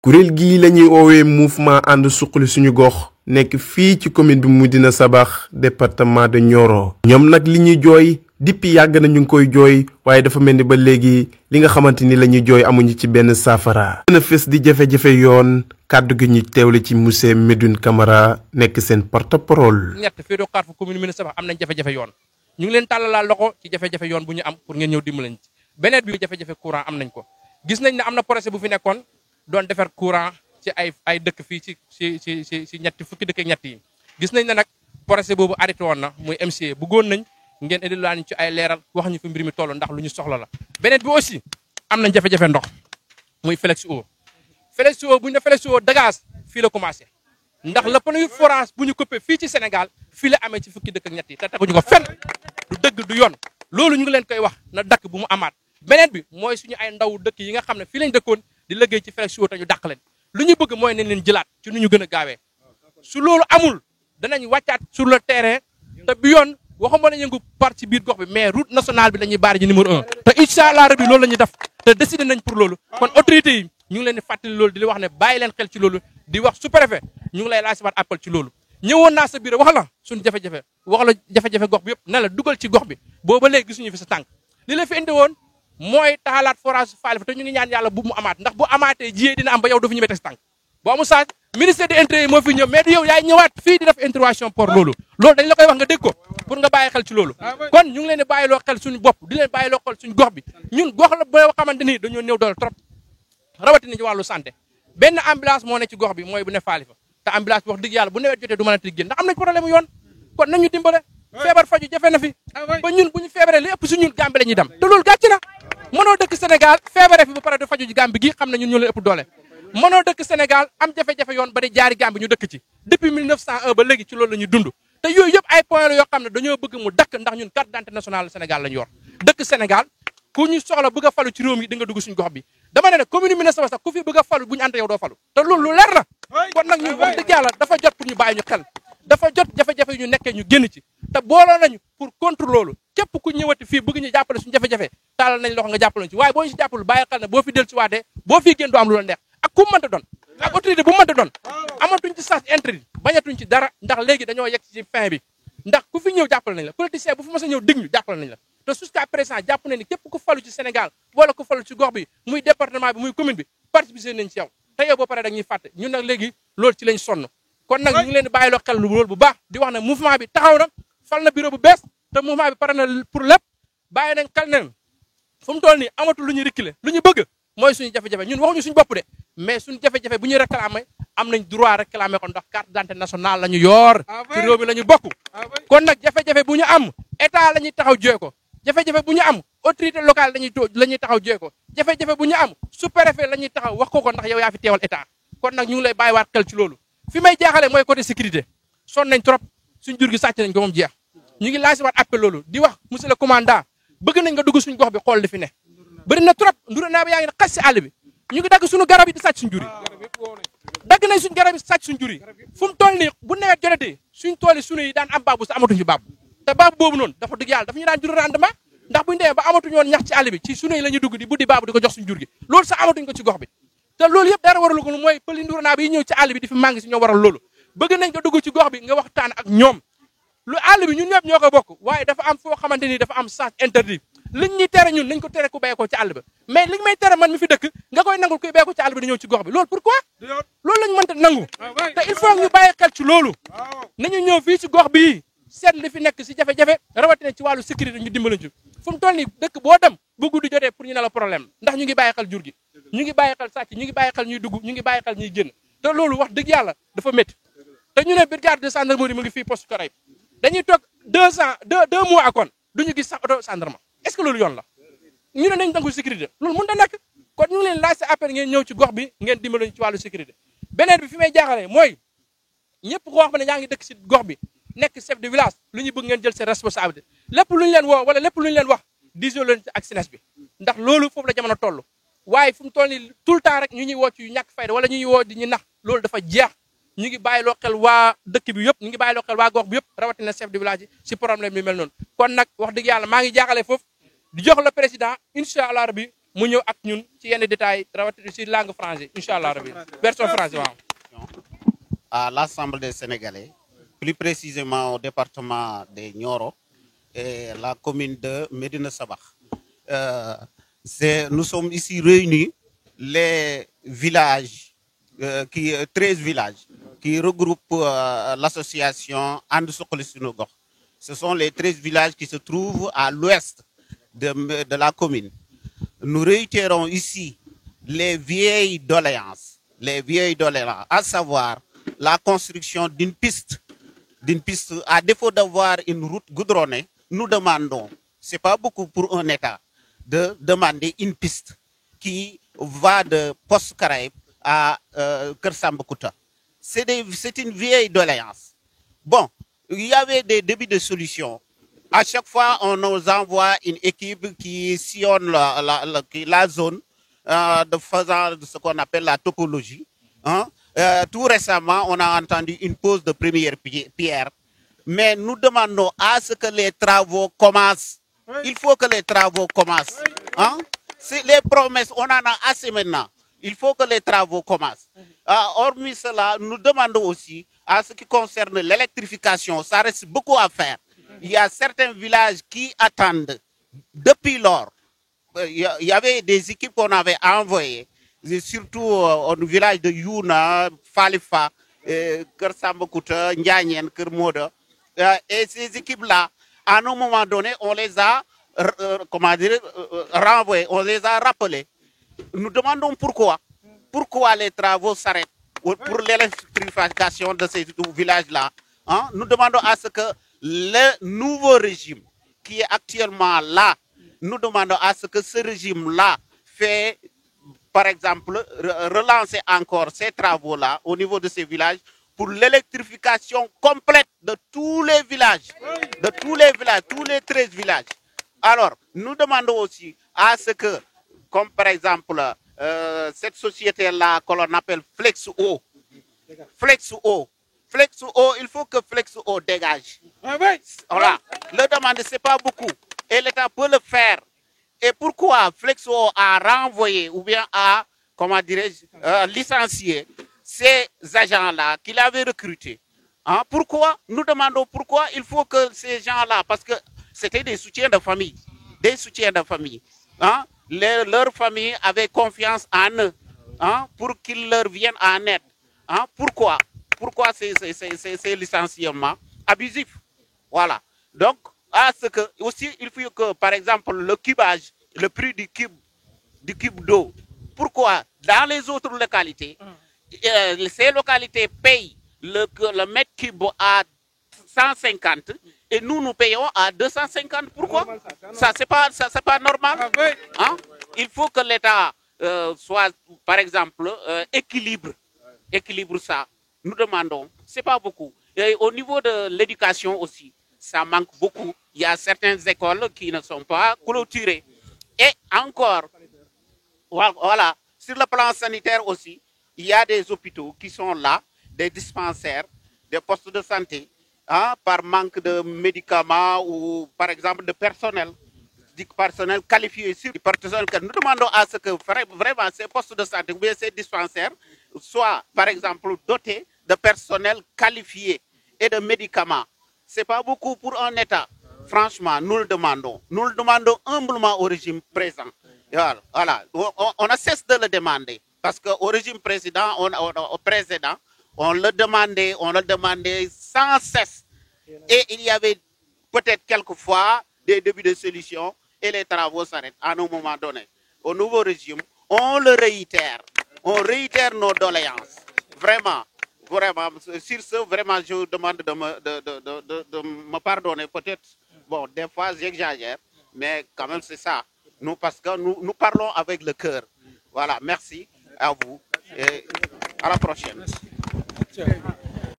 kuréel gii la ñuy woowee mouvement ànd suqali suñu gox nekk fii ci commune bi Médina Sabakh département de Nioro. ñoom nag li ñuy jooy depuis yàgg na ñu ngi koy jooy waaye dafa mel ni ba léegi li nga xamante ni la ñuy jooy amuñu ci benn saafara. gën a fës di jafe-jafe yoon kàddu gi ñu teewle ci monsieur Medoune Camara nekk seen porte-parole. ñett fii doo xaar fu commune Médina Sabakh am nañ jafe-jafe yoon ñu ngi leen tàllalaal loxo ci jafe-jafe yoon bu ñu am pour ngeen ñëw dimbalañ ci beneen bi jafe-jafe courant am nañ ko gis nañ ne am na projet bu fi nekkoon doon defar courant ci ay dëkk fii ci ñetti fukki dëkk ak ñett yi gis nañ ne nag projet boobu arrêté woon na muy MCA bëggoon nañ ngeen indi laan ci ay leeral wax ñu fi mbir mi toll ndax lu ñu soxla la. beneen bi aussi am nañ jafe-jafe ndox muy Flex'Eau bu ñu ne Flex'Eau dégage fii la commencé ndax la premier forage bu ñu coupé fii ci Sénégal fii la amee ci fukki dëkk ak ñett yi te teguñu ko fenn du dëgg du yoon loolu ñu ngi leen koy wax na dakk bu mu amaat. beneen bi mooy suñu ay ndaw dëkk yi nga xam ne fii lañ dëkkoon di liggéey ci Flex'Eau te ñu dàq leen lu ñu bëgg mooy nañ leen jëlaat ci nu ñu gën a gaawee su loolu amul danañ wàccaat sur le terrain te bi yoon waxuma la yëngu par ci biir gox bi mais route nationale bi la ñuy baari ji numéro 1 te incha allah rabbi loolu la ñuy def te décidé nañ pour loolu kon autorités yi ñu ngi leen di fàttali loolu di wax ne bàyyi leen xel ci loolu di wax sous-préfet ñu ngi lay lancé waat appel ci loolu ñëwoon naa sa biir wax la suñu jafe-jafe wax la jafe-jafe gox bi yëpp ne la dugal ci gox bi booba léegi gisuñu fi sa tànk li la fi indi woon mooy taxalaat forage Falif te ñu ngi ñaan yàlla bu mu amaat ndax bu amaatee jiyee dina am ba yow du fi ñëwee teg tànk boo amul saa ministère de l'Intérieur moo fi ñëw mais du yow yaay ñëwaat fii di def intervention pour loolu dañ la koy wax nga dégg ko pour nga bàyyi xel ci loolu kon ñu ngi leen di bàyyiloo xel suñu bopp di leen bàyyiloo xel suñu gox bi ñun gox la boo xamante ni dañoo néew doole trop rawatina ci wàllu santé benn ambulance moo ne ci gox bi mooy bu ne Falifa te ambulance bi wax dëgg yàlla bu nawet jotee du mën a tëj génn ndax am nañ problème yoon kon nañu dimbale feebar faju jafe na fi ba ñun bu ñu feebaree li ëpp si ñun Gambie la ñuy dem te loolu gàcc na mënoo dëkk Sénégal feebare fi ba pare du faju ji Gambie gi xam ne ñun ñoo leen ëpp doole mënoo dëkk Sénégal am jafe-jafe yoon ba di jaari Gambie ñu dëkk ci depuis 1901 ba léegi ci loolu la ñuy dund te yooyu yëpp ay point la yoo xam ne dañoo bëgg mu dakk ndax ñun carte d'identité nationale Sénégal la ñu yor dëkk Sénégal ku ñu soxla bëgg a falu ci réew mi di nga dugg suñu gox bi dama ne ne commune Médina Sabakh sax ku fi bëgg a falu bu ñu ànd yow doo falu te loolu lu leer la kon nag ñun wax dëgg yàlla dafa jot pour ñu bàyyi ñu xel dafa jot jafe-jafe yu ñu nekkee ñu génn ci te booloo nañu pour contre loolu képp ku ñëwati fii bëgg ñu jàppale suñu jafe-jafe taalal nañ loxo nga jàppale ci waaye boo ñu si jàppale bàyyi xel ne boo fi del si waatee boo fii génn doo am lu la neex ak ku mënta doon ak autorité bu mënta doon amatuñ ci sens interdit bañatuñ ci dara ndax léegi dañoo yegg ci fin bi ndax ku fi ñëw jàppale nañ la politicien bu fi mës a ñëw dig ñu jàppale nañ la te jusqu'à présent jàpp nañ ni képp ku falu ci Sénégal wala ku falu ci gox bi muy département bi muy commune bi participer nañ ci yow te yow boo paree dañuy fàtte ñun nag léegi loolu ci lañ sonn kon nag ñu ngi leen di bàyyiloo xel loolu bu baax di wax ne mouvement bi taxaw na fal na bureau bu bees te mouvement bi pare na pour lépp bàyyi nañ xel ne fu mu toll nii amatul lu ñu reculer lu ñu bëgg mooy suñu jafe-jafe ñun waxuñu suñu bopp de mais suñu jafe-jafe bu ñuy réclamer am nañ droit réclamer ko ndax carte d'identité nationale la ñu yor ci réew mi la ñu bokk kon nag jafe-jafe bu ñu am état la ñuy taxaw jooy ko jafe-jafe bu ñu am autorité locale la ñuy taxaw jooy ko jafe-jafe bu ñu am sous-préfet la ñuy taxaw wax ko ndax yow yaa fi teewal état kon nag ñu ngi lay bàyyiwaat xel ci loolu fi may jaaxale mooy côté sécurité sonn nañ trop suñ jur gi sàcc nañ ko moom jeex ñu ngi lancé waat appel loolu di wax monsieur le commandant bëgg nañ nga dugg suñ gox bi xool li fi ne bëri na trop ndura naa ba yaa ngi ne xas si àll bi ñu ngi dagg suñu garab yi di sàcc suñ jur yi dagg nañ suñ garab yi sàcc suñ jur yi fu mu toll nii bu nawet jotee suñ tool yi sunu yi daan am baabu sa amatuñ fi baabu te baabu boobu noonu dafa dëgg yàlla dafa ñu daan jur rendement ndax buñu demee ba amatuñ woon ñax ci àll bi ci sunu yi la ñuy dugg di buddi baabu di ko jox suñ jur gi loolu sax amatuñ ko ci gox bi te loolu yëpp dara waralu ko mooy pëli ndura naa bi ñëw ci àll bi di fi màng si ñoo waral loolu bëgg nañ ko dugg ci gox bi nga waxtaan ak ñoom lu àll bi ñun ñëpp ñoo ko bokk waaye dafa am foo xamante ni dafa am sens interdit liñ ñuy tere ñun nañ ko tere ku béy ko ci àll ba mais liñ may tere man mi fi dëkk nga koy nangul kuy béy ko ci àll bi di ñëw ci gox bi loolu pourquoi loolu lañ mënta nangu te il faut ñu bàyyi xel ci loolu nañu ñëw fii ci gox bii seet li fi nekk si jafe-jafe rawatina ci wàllu sécurité ñu dimbali ci fu mu toll nii dëkk boo dem bu guddi jotee pour ñu ne la problème ndax ñu ngi bàyyi xel jur gi ñu ngi bàyyi xel sàcc ñu ngi bàyyi xel ñuy dugg ñu ngi bàyyi xel ñuy génn te loolu wax dëgg yàlla dafa métti te ñu ne brigade de gendarmerie mu ngi fii poste Caraïbes dañuy toog 2 mois akon duñu gis sax auto gendarme est-ce que loolu yoon la ñu ne nañ dangu sécurité loolu mën na nekk kon ñu ngi leen laaj sa appel ngeen ñëw ci gox bi ngeen dimbali ci wàllu sécurité beneen bi fi may jaaxalee mooy ñëpp koo xam ne yaa ngi dëkk si gox bi nekk chef de village lu ñu bëgg ngeen jël seen responsabilité lépp lu ñu leen woo wala lépp lu ñu leen wax diisoo leen ak SNES bi ndax loolu foofu la jamono toll waaye fu mu toll nii tout le temps rek ñu ñuy woo ci yu ñàkk fayda wala ñu ñuy woo di ñu nax loolu dafa jeex ñu ngi bàyyiloo xel waa dëkk bi yëpp ñu ngi bàyyiloo xel waa gox bi yëpp rawatina chef de village yi si problème bi mel noonu kon nag wax dëgg yàlla maa ngi jaaxale foofu di jox la président incha allah rabbi mu ñëw ak ñun ci yenn détails rawatina ci langue française incha allah rabi version française waaw. À l'Assemblée des Sénégalais, plus précisément au département de Nioro et la commune de Médina Sabakh. Nous sommes ici réunis, les villages, 13 villages, qui regroupent l'association And Suxali Sunu Gox. Ce sont les 13 villages qui se trouvent à l'ouest de la commune. Nous réitérons ici les vieilles doléances, à savoir la construction d'une piste, à défaut d'avoir une route goudronnée, nous demandons, c'est pas beaucoup pour un État, de demander une piste qui va de Poste Caraïbes à Kersambakouta. C'est une vieille doléance. Bon, il y avait des débuts de solutions. À chaque fois, on nous envoie une équipe qui sillonne la zone de faisant ce qu'on appelle la topologie. Hein? Tout récemment, on a entendu une pose de première pierre. Mais nous demandons à ce que les travaux commencent. Il faut que les travaux commencent. Hein? Les promesses, on en a assez maintenant. Il faut que les travaux commencent. Hormis cela, nous demandons aussi, à ce qui concerne l'électrification, ça reste beaucoup à faire. Il y a certains villages qui attendent depuis lors. Il y avait des équipes qu'on avait envoyées, surtout au village de Youna, Falifa, Kersambakouta, Ndianyen, Kermoda. Et ces équipes-là, à un moment donné, on les a renvoyées, on les a rappelées. Nous demandons pourquoi. Pourquoi les travaux s'arrêtent pour l'électrification de ces villages-là. Hein? Nous demandons à ce que le nouveau régime qui est actuellement là, nous demandons à ce que ce régime-là fait, par exemple, relancer encore ces travaux-là au niveau de ces villages pour l'électrification complète de tous les villages, tous les 13 villages. Alors, nous demandons aussi à ce que, comme par exemple, cette société-là que l'on appelle Flexo, il faut que Flexo dégage. Voilà. Le demander, ce n'est pas beaucoup. Et l'État peut le faire. Et pourquoi Flexo a renvoyé ou bien a, comment dirais-je, licencié ces agents-là qu'il avait recrutés? Hein? Pourquoi? Nous demandons pourquoi il faut que ces gens-là, parce que c'était des soutiens de famille. Hein? Leur famille avait confiance en eux, hein? Pour qu'ils leur viennent en aide. Hein? Pourquoi ces licenciements abusifs? Voilà. Donc, à ce que, aussi, il faut que, par exemple, le cubage, le prix du cube d'eau, pourquoi dans les autres localités, ces localités payent le mètre cube à 150 et nous payons à 250. Pourquoi? Ça, c'est pas normal. Hein? Il faut que l'État soit, par exemple, équilibre ça. Nous demandons, c'est pas beaucoup. Et au niveau de l'éducation aussi, ça manque beaucoup. Il y a certaines écoles qui ne sont pas clôturées. Et encore, voilà, sur le plan sanitaire aussi, il y a des hôpitaux qui sont là, des dispensaires, des postes de santé, hein, par manque de médicaments ou par exemple de personnel, du personnel qualifié. Nous demandons à ce que vraiment ces postes de santé ou bien ces dispensaires soient par exemple dotés de personnel qualifié et de médicaments. Ce n'est pas beaucoup pour un État. Franchement, nous le demandons. Nous le demandons humblement au régime présent. Voilà. On ne cesse de le demander. Parce qu'au régime précédent, on le demandait sans cesse. Et il y avait peut-être quelquefois des débuts de solutions et les travaux s'arrêtent à un moment donné. Au nouveau régime, on le réitère. On réitère nos doléances. Vraiment. Sur ce, vraiment, je vous demande de me pardonner. Peut-être, bon, des fois, j'exagère, mais quand même, c'est ça. Parce que nous parlons avec le cœur. Voilà, merci à vous et à la prochaine. Merci.